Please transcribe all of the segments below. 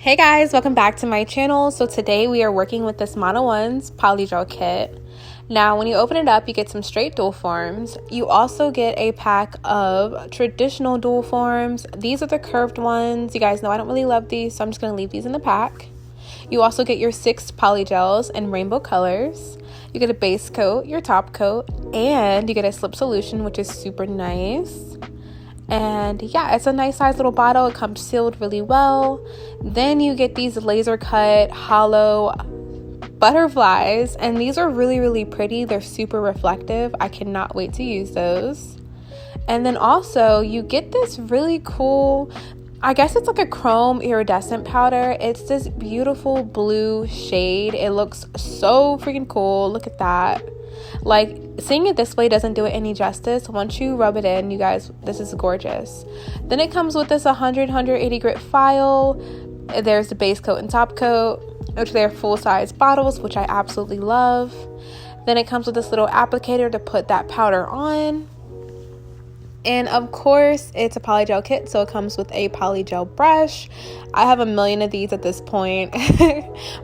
Hey guys, welcome back to my channel. So today we are working with this Modelones Polygel Kit. Now when you open it up, you get some straight dual forms. You also get a pack of traditional dual forms. These are the curved ones. You guys know I don't really love these, so I'm just going to leave these in the pack. You also get your 6 polygels in rainbow colors. You get a base coat, your top coat, and you get a slip solution, which is super nice. And yeah, it's a nice size little bottle. It comes sealed really well. Then you get these laser cut hollow butterflies, and these are really pretty. They're super reflective. I cannot wait to use those. And then also you get this really cool, I guess it's like a chrome iridescent powder. It's this beautiful blue shade. It looks so freaking cool. Look at that. Like, seeing it this way doesn't do it any justice. Once you rub it in, you guys, this is gorgeous. Then it comes with this 180 grit file. There's the base coat and top coat, which they're full-size bottles, which I absolutely love. Then it comes with this little applicator to put that powder on. And of course, it's a polygel kit, so it comes with a polygel brush. I have a million of these at this point,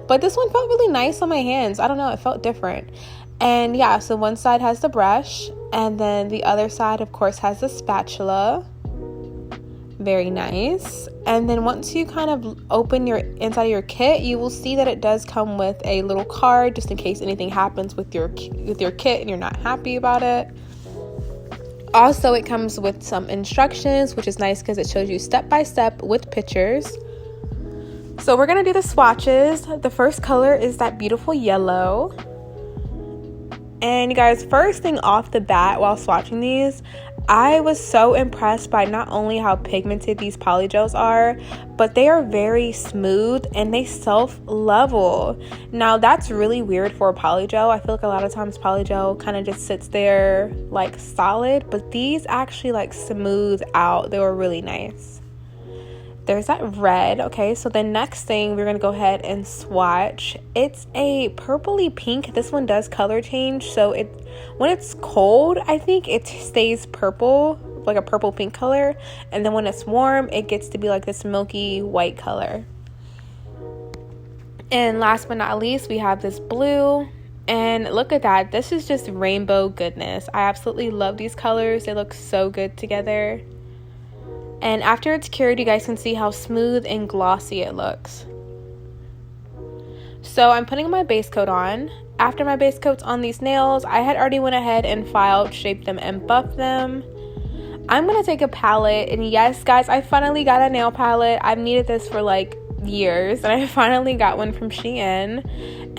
but this one felt really nice on my hands. I don't know, it felt different. And yeah, so one side has the brush, and then the other side, of course, has the spatula. Very nice. And then once you kind of open your inside of your kit, you will see that it does come with a little card, just in case anything happens with your kit and you're not happy about it. Also, it comes with some instructions, which is nice because it shows you step by step with pictures. So we're gonna do the swatches. The first color is that beautiful yellow. And you guys, first thing off the bat while swatching these, I was so impressed by not only how pigmented these polygels are, but they are very smooth and they self-level. Now that's really weird for a polygel. I feel like a lot of times polygel kind of just sits there like solid, but these actually like smooth out. They were really nice. There's that red. Okay, so the next thing we're gonna go ahead and swatch. It's a purpley pink. This one does color change, so when it's cold, I think it stays purple, like a purple pink color, and then when it's warm, it gets to be like this milky white color. And last but not least, we have this blue. And look at that, this is just rainbow goodness. I absolutely love these colors. They look so good together. And after it's cured, you guys can see how smooth and glossy it looks. So I'm putting my base coat on. After my base coat's on these nails, I had already went ahead and filed, shaped them, and buffed them. I'm going to take a palette, and yes, guys, I finally got a nail palette. I've needed this for like years, and I finally got one from Ciana.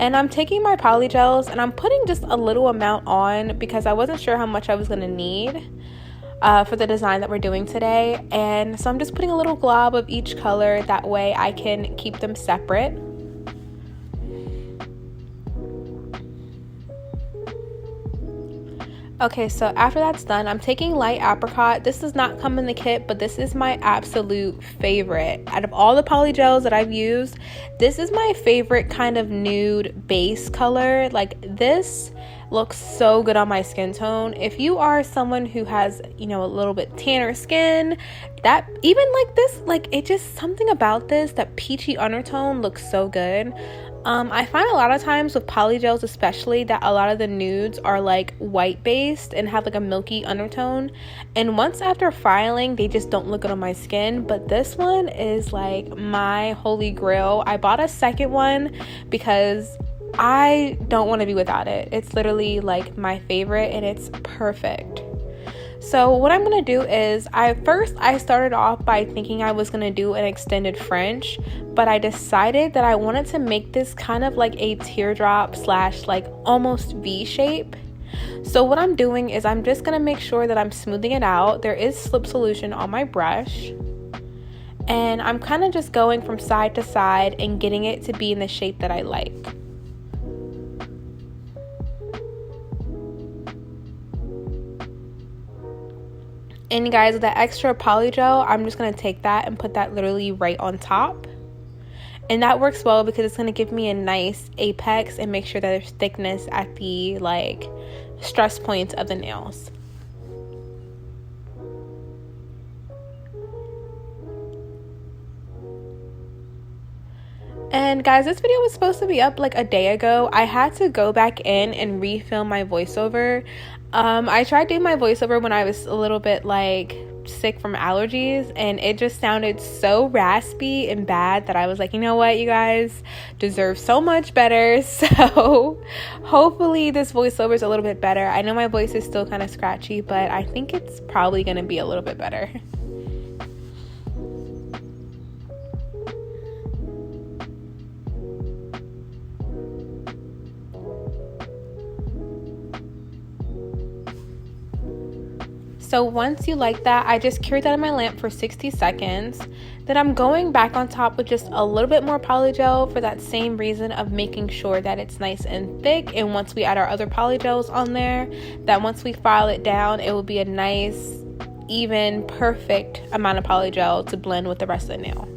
And I'm taking my polygels, and I'm putting just a little amount on because I wasn't sure how much I was going to need for the design that we're doing today. And so I'm just putting a little glob of each color, that way I can keep them separate. Okay, so after that's done, I'm taking light apricot. This does not come in the kit, but this is my absolute favorite. Out of all the polygels that I've used, this is my favorite kind of nude base color. Like, this looks so good on my skin tone. If you are someone who has, you know, a little bit tanner skin, that even like this, like, it just something about this, that peachy undertone looks so good. I find a lot of times with polygels especially that a lot of the nudes are like white based and have like a milky undertone, and once after filing they just don't look good on my skin. But this one is like my holy grail. I bought a second one because I don't want to be without it. It's literally like my favorite and it's perfect. So what I'm going to do is, I started off by thinking I was going to do an extended French, but I decided that I wanted to make this kind of like a teardrop slash like almost V shape. So what I'm doing is I'm just going to make sure that I'm smoothing it out. There is slip solution on my brush, and I'm kind of just going from side to side and getting it to be in the shape that I like. And guys, with that extra polygel, I'm just going to take that and put that literally right on top. And that works well because it's going to give me a nice apex and make sure that there's thickness at the like stress points of the nails. And guys, this video was supposed to be up like a day ago. I had to go back in and refilm my voiceover. I tried doing my voiceover when I was a little bit like sick from allergies, and it just sounded so raspy and bad that I was like, you know what, you guys deserve so much better. So hopefully this voiceover is a little bit better. I know my voice is still kind of scratchy, but I think it's probably going to be a little bit better. So once you like that, I just cured that in my lamp for 60 seconds. Then I'm going back on top with just a little bit more polygel for that same reason of making sure that it's nice and thick. And once we add our other polygels on there, that once we file it down, it will be a nice, even, perfect amount of polygel to blend with the rest of the nail.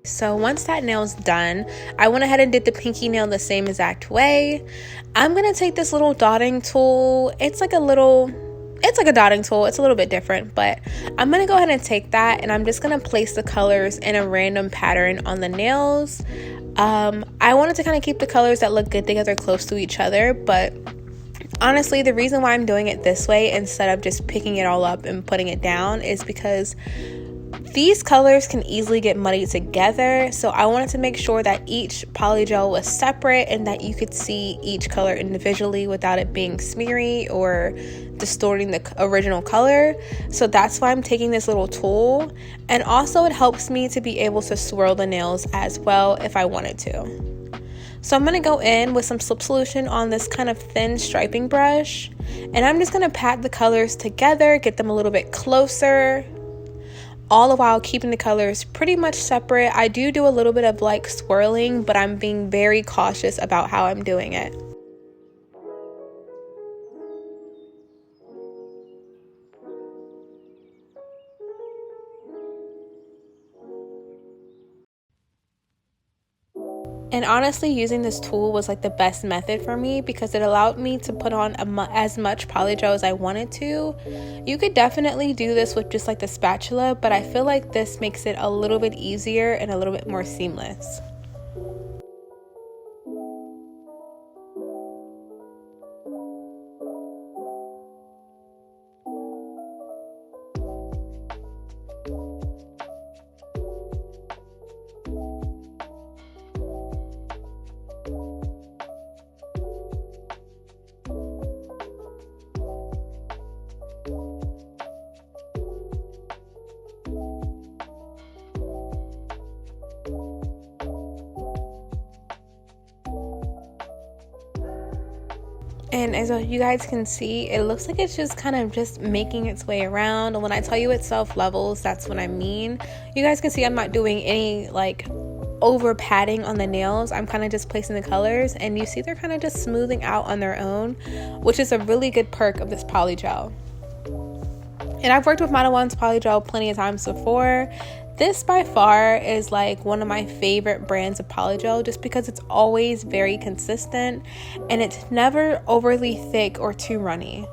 So once that nail's done, I went ahead and did the pinky nail the same exact way. I'm going to take this little dotting tool. It's like a dotting tool. It's a little bit different, but I'm going to go ahead and take that, and I'm just going to place the colors in a random pattern on the nails. I wanted to kind of keep the colors that look good together close to each other, but honestly, the reason why I'm doing it this way instead of just picking it all up and putting it down is because these colors can easily get muddied together, so I wanted to make sure that each polygel was separate and that you could see each color individually without it being smeary or distorting the original color. So that's why I'm taking this little tool, and also it helps me to be able to swirl the nails as well if I wanted to. So I'm going to go in with some slip solution on this kind of thin striping brush, and I'm just going to pat the colors together, get them a little bit closer, all the while keeping the colors pretty much separate. I do a little bit of like swirling, but I'm being very cautious about how I'm doing it. And honestly, using this tool was like the best method for me because it allowed me to put on as much polygel as I wanted to. You could definitely do this with just like the spatula, but I feel like this makes it a little bit easier and a little bit more seamless. And as you guys can see, it looks like it's just kind of just making its way around. And when I tell you it self levels, that's what I mean. You guys can see I'm not doing any like over padding on the nails. I'm kind of just placing the colors, and you see they're kind of just smoothing out on their own, which is a really good perk of this polygel. And I've worked with Modelones polygel plenty of times before. This by far is like one of my favorite brands of polygel just because it's always very consistent and it's never overly thick or too runny.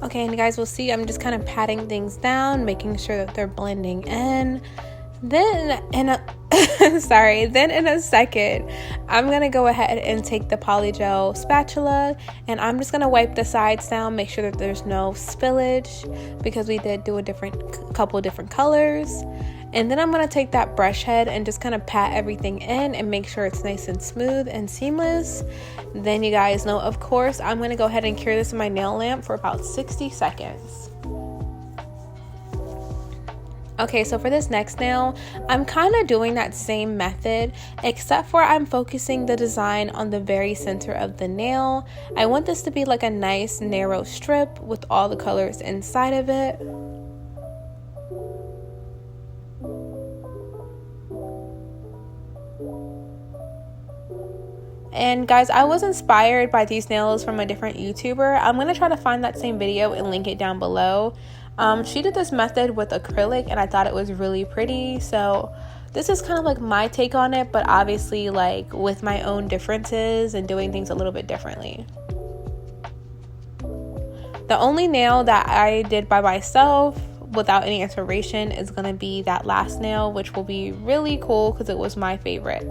Okay, and you guys will see I'm just kind of patting things down, making sure that they're blending in. Then in a second, I'm gonna go ahead and take the polygel spatula, and I'm just gonna wipe the sides down, make sure that there's no spillage because we did do a couple different colors. And then I'm going to take that brush head and just kind of pat everything in and make sure it's nice and smooth and seamless. Then you guys know, of course, I'm going to go ahead and cure this in my nail lamp for about 60 seconds. Okay, so for this next nail, I'm kind of doing that same method, except for I'm focusing the design on the very center of the nail. I want this to be like a nice narrow strip with all the colors inside of it. And guys, I was inspired by these nails from a different YouTuber. I'm going to try to find that same video and link it down below. She did this method with acrylic and I thought it was really pretty. So this is kind of like my take on it, but obviously like with my own differences and doing things a little bit differently. The only nail that I did by myself without any inspiration is going to be that last nail, which will be really cool because it was my favorite.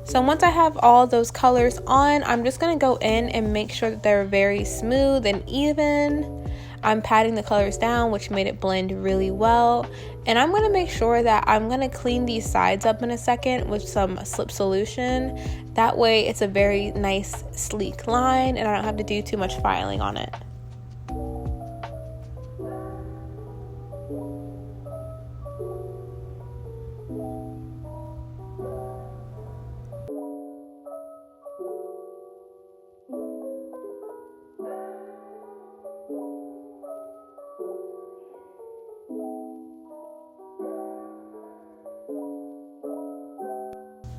So once I have all those colors on, I'm just going to go in and make sure that they're very smooth and even. I'm patting the colors down, which made it blend really well. And I'm going to make sure that I'm going to clean these sides up in a second with some slip solution. That way it's a very nice sleek line and I don't have to do too much filing on it.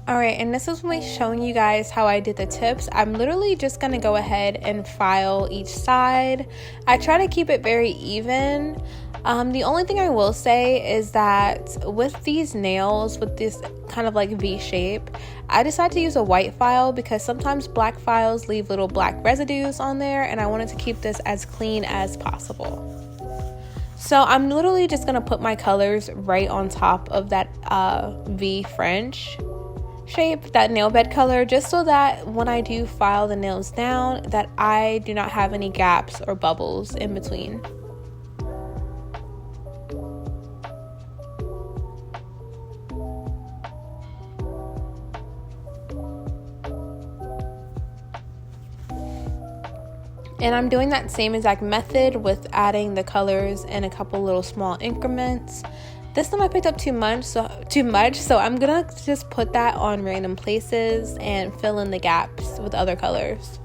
Alright, and this is me showing you guys how I did the tips. I'm literally just going to go ahead and file each side. I try to keep it very even. The only thing I will say is that with these nails, with this kind of like V shape, I decided to use a white file because sometimes black files leave little black residues on there and I wanted to keep this as clean as possible. So I'm literally just going to put my colors right on top of that V French shape, that nail bed color, just so that when I do file the nails down that I do not have any gaps or bubbles in between. And I'm doing that same exact method with adding the colors in a couple little small increments. This time I picked up too much, so I'm gonna just put that on random places and fill in the gaps with other colors.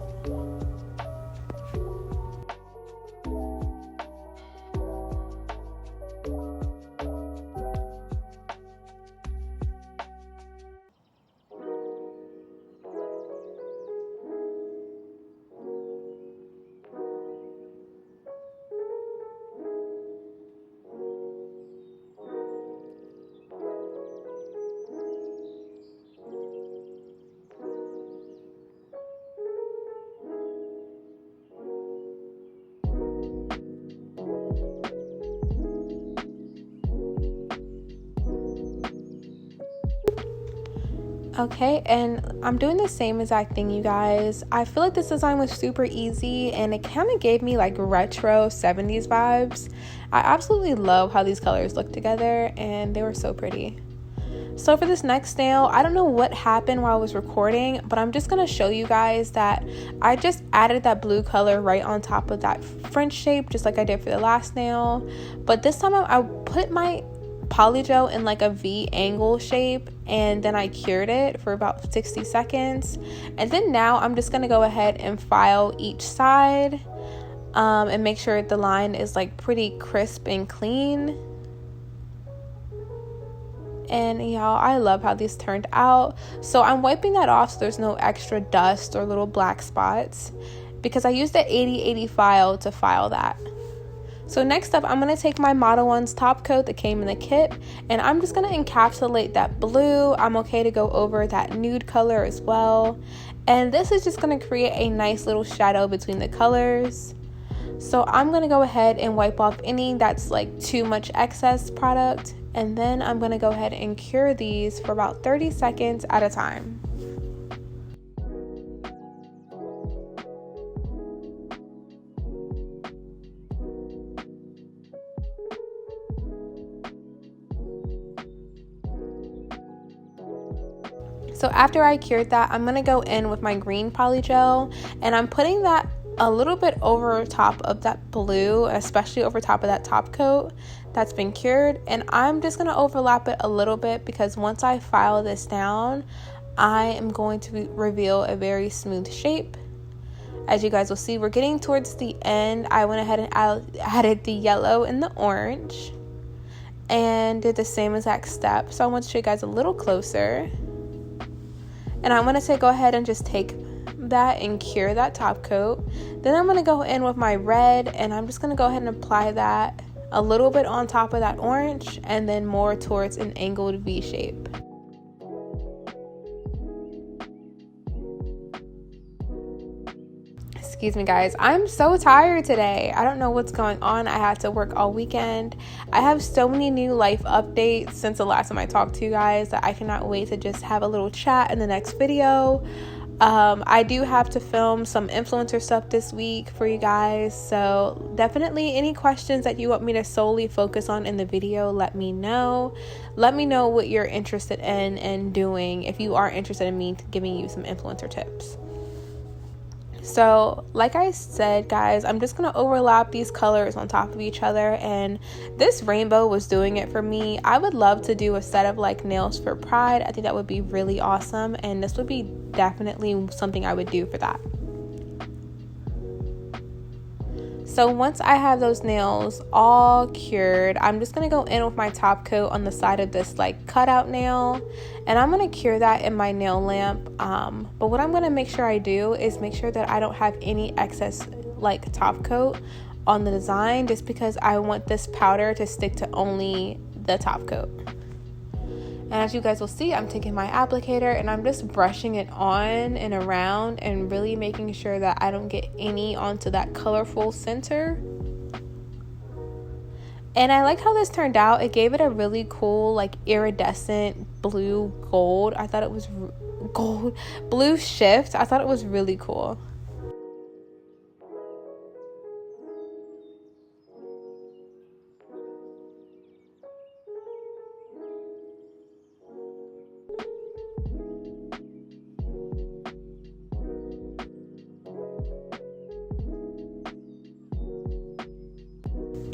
Okay, and I'm doing the same exact thing, you guys. I feel like this design was super easy and it kind of gave me like retro 70s vibes. I absolutely love how these colors look together and they were so pretty. So for this next nail, I don't know what happened while I was recording, but I'm just going to show you guys that I just added that blue color right on top of that French shape, just like I did for the last nail. But this time I put my polygel in like a V angle shape and then I cured it for about 60 seconds. And then now I'm just going to go ahead and file each side and make sure the line is like pretty crisp and clean. And y'all, I love how these turned out. So I'm wiping that off so there's no extra dust or little black spots because I used the 80/80 file to file that. So next up, I'm going to take my Modelones top coat that came in the kit and I'm just going to encapsulate that blue. I'm okay to go over that nude color as well. And this is just going to create a nice little shadow between the colors. So I'm going to go ahead and wipe off any that's like too much excess product. And then I'm going to go ahead and cure these for about 30 seconds at a time. So after I cured that, I'm going to go in with my green polygel, and I'm putting that a little bit over top of that blue, especially over top of that top coat that's been cured. And I'm just going to overlap it a little bit because once I file this down, I am going to reveal a very smooth shape. As you guys will see, we're getting towards the end. I went ahead and added the yellow and the orange and did the same exact step. So I want to show you guys a little closer. And I'm going to go ahead and just take that and cure that top coat. Then I'm going to go in with my red, and I'm just going to go ahead and apply that a little bit on top of that orange and then more towards an angled V shape. Excuse me guys, I'm so tired today. I don't know what's going on. I had to work all weekend. I have so many new life updates since the last time I talked to you guys that I cannot wait to just have a little chat in the next video. I do have to film some influencer stuff this week for you guys, so definitely any questions that you want me to solely focus on in the video, let me know. Let me know what you're interested in and doing if you are interested in me giving you some influencer tips. So like I said guys, I'm just going to overlap these colors on top of each other, and this rainbow was doing it for me. I would love to do a set of like nails for Pride. I think that would be really awesome, and this would be definitely something I would do for that. So once I have those nails all cured, I'm just going to go in with my top coat on the side of this like cutout nail, and I'm going to cure that in my nail lamp. But what I'm going to make sure I do is make sure that I don't have any excess like top coat on the design, just because I want this powder to stick to only the top coat. And as you guys will see, I'm taking my applicator and I'm just brushing it on and around and really making sure that I don't get any onto that colorful center. And I like how this turned out. It gave it a really cool like iridescent blue gold. I thought it was gold, blue shift. I thought it was really cool.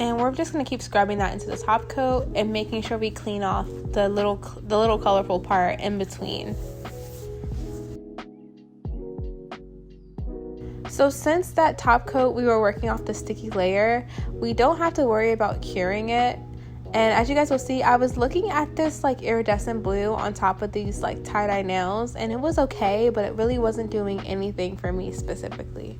And we're just going to keep scrubbing that into the top coat and making sure we clean off the little colorful part in between. So since that top coat we were working off the sticky layer, we don't have to worry about curing it. And as you guys will see, I was looking at this like iridescent blue on top of these like tie-dye nails, and it was okay, but it really wasn't doing anything for me specifically.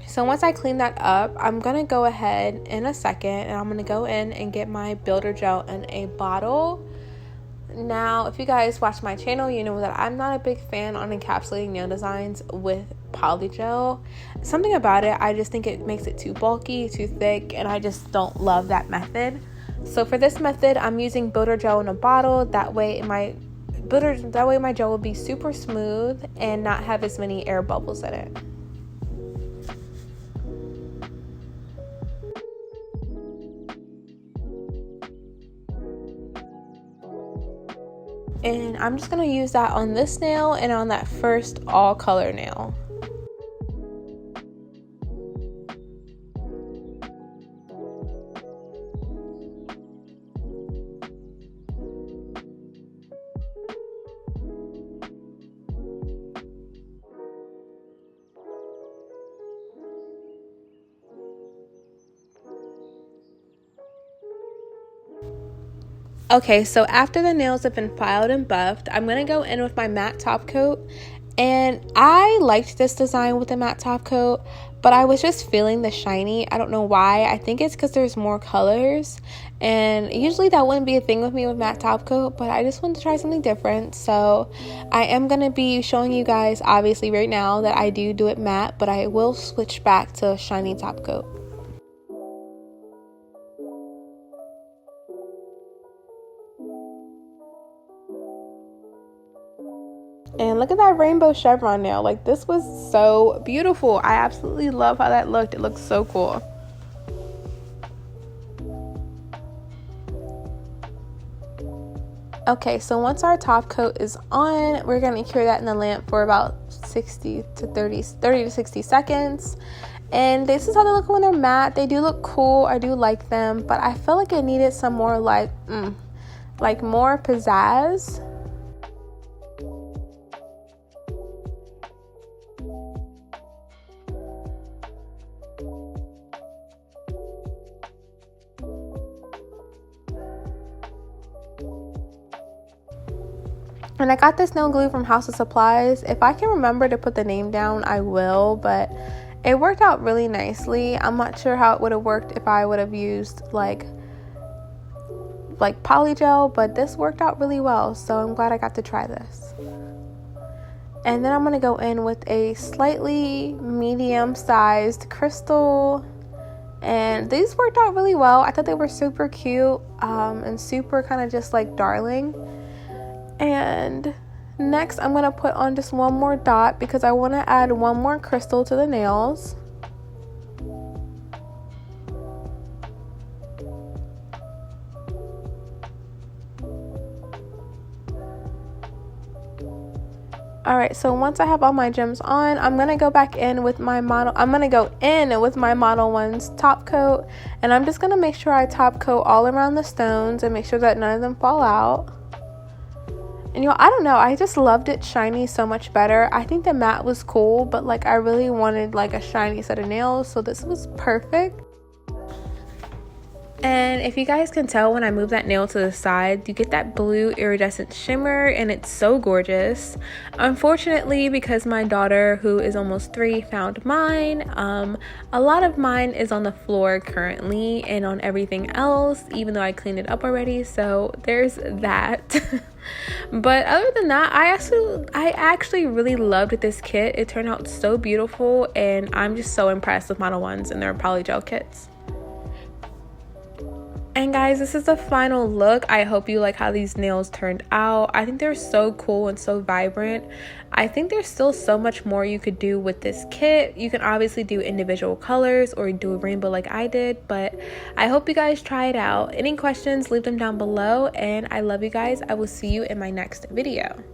So once I clean that up, I'm going to go ahead in a second and I'm going to go in and get my builder gel in a bottle. Now, if you guys watch my channel, you know that I'm not a big fan on encapsulating nail designs with polygel. Something about it, I just think it makes it too bulky, too thick, and I just don't love that method. So for this method, I'm using builder gel in a bottle. That way my gel will be super smooth and not have as many air bubbles in it. And I'm just going to use that on this nail and on that first all color nail. Okay, so after the nails have been filed and buffed, I'm going to go in with my matte top coat. And I liked this design with the matte top coat, but I was just feeling the shiny. I don't know why. I think it's because there's more colors. And usually that wouldn't be a thing with me with matte top coat, but I just wanted to try something different. So I am going to be showing you guys, obviously right now, that I do it matte, but I will switch back to shiny top coat. And look at that rainbow chevron nail. Like, this was so beautiful. I absolutely love how that looked. It looks so cool. Okay, so once our top coat is on, we're going to cure that in the lamp for about 30 to 60 seconds. And this is how they look when they're matte. They do look cool. I do like them, but I feel like it needed some more like more pizzazz. And I got this nail glue from House of Supplies. If I can remember to put the name down, I will, but it worked out really nicely. I'm not sure how it would have worked if I would have used like polygel, but this worked out really well, so I'm glad I got to try this. And then I'm going to go in with a slightly medium-sized crystal, and these worked out really well. I thought they were super cute and super kind of just like darling. And next I'm going to put on just one more dot because I want to add one more crystal to the nails. Alright, so once I have all my gems on, I'm going to go back in with my Model. I'm going to go in with my Modelones top coat, and I'm just going to make sure I top coat all around the stones and make sure that none of them fall out. And I don't know, I just loved it shiny so much better. I think the matte was cool, but like I really wanted like a shiny set of nails, so this was perfect. And if you guys can tell, when I move that nail to the side, you get that blue iridescent shimmer, and it's so gorgeous. Unfortunately, because my daughter, who is almost 3, found mine, a lot of mine is on the floor currently and on everything else, even though I cleaned it up already, so there's that. But other than that, I actually really loved this kit. It turned out so beautiful, and I'm just so impressed with Modelones and their polygel kits. And guys, this is the final look. I hope you like how these nails turned out. I think they're so cool and so vibrant. I think there's still so much more you could do with this kit. You can obviously do individual colors or do a rainbow like I did, but I hope you guys try it out. Any questions, leave them down below, and I love you guys. I will see you in my next video.